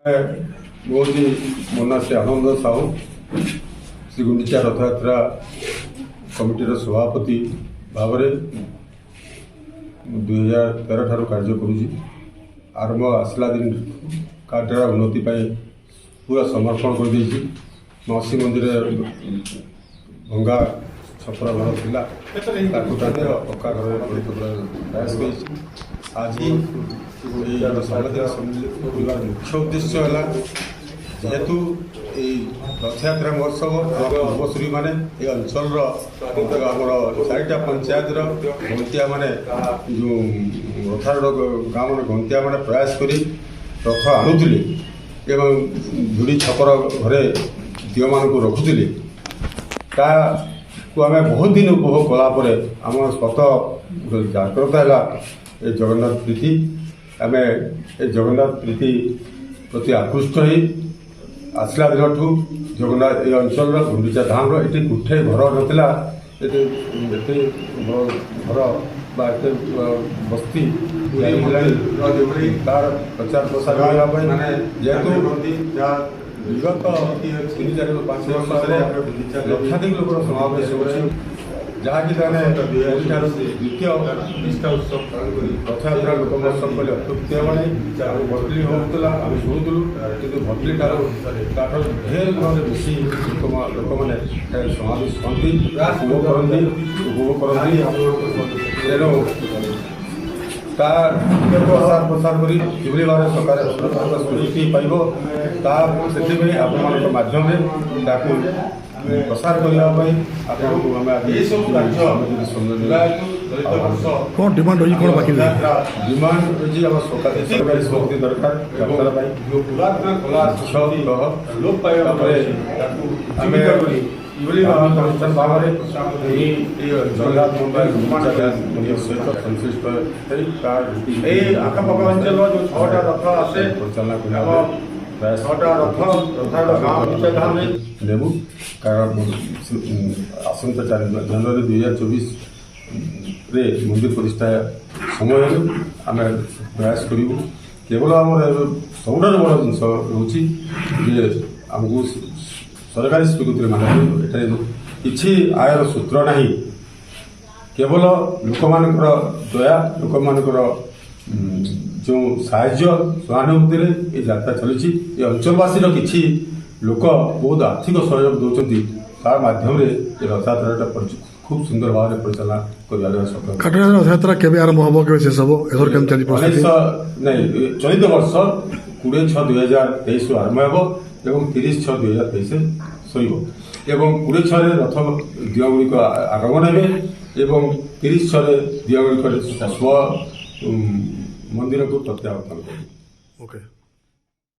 बहुत ही मन से आनंद साहू श्री गुंडीचा रथयात्रा कमिटर सभापति भाव में 2013 ठार कार्य करुँच आरंभ आसला दिन काटा उन्नति पूरा समर्पण कर देछि। मौसी मंदिर भंगा छपरा घर थिला पक्का घर प्रयास कर आज मुख्य उद्देश्य है जेहेतु रथयात्रा महोत्सव अवसरी मैंने ये अंचल आम चारिटा पंचायत गंतिया मैंने जो रथार गाँव में गंतिया मैंने प्रयास कर रथ आणुले एवं झुड़ी छपर घरे दिव मान रखुले को आम बहुत दिन उपभोग कलापर आम स्वतः जागृत है जगन्नाथ प्रीति आम जगन्नाथ प्रीति प्रति आकृष्ट हो आसला दिन ठू जगन्नाथ ये अंचल गुंडीचा धाम ये गोटे घर नाला घर बात बस्ती तार प्रचार प्रसार करने जेहेतु विगत 3-4-5 वर्ष लक्षाधिक लोक समावेश हो जहाँकि द्वितीय रथयात्रा लोक महोत्सव कले अत्युक्ति मैंने भटली होता आम शुणुलु कि भटली ठार ढेर बेसी लोक मैंने समावेश करती उपभोग करती तेणु प्रसार प्रसार कर किभली भाव सरकार स्वीकृति पाइब से आपम प्रसार करने कौन डिमांड रही कौन बाकी डिमांड रही आम सरकारी शक्ति दरकार भाव में जगन्नाथ मंदिर सहित संश्लिष्ट आखपाख अंचल जो 6टा रथ आसे परिचालना नेबू कारण आसंता जनवरी 2024 मंदिर प्रतिष्ठा समय आम प्रयास करूँ केवल आम सबुठ बड़ जिन आमको सरकारी स्वीकृति माना किसी आयर सूत्र ना केवल लोक मान दया लोक मान जो साहाय्य सहानुभूति ये यात्रा चली ये अंचलवासी किसी लोक बहुत आर्थिक सहयोग दौरान तार माध्यम रथयात्रा खूब सुंदर भाव में परिचालना कर रथयात्रा केवे आरंभ हम के शेष हम नहीं चलित वर्ष 20/6/2023 आरंभ हो 30/6/2023 सर एवं 20/6 रथ दिगुड़िक आगमन हे 30/6 दिगुड़िक स्व मंदिर को प्रत्यावर्तन कर।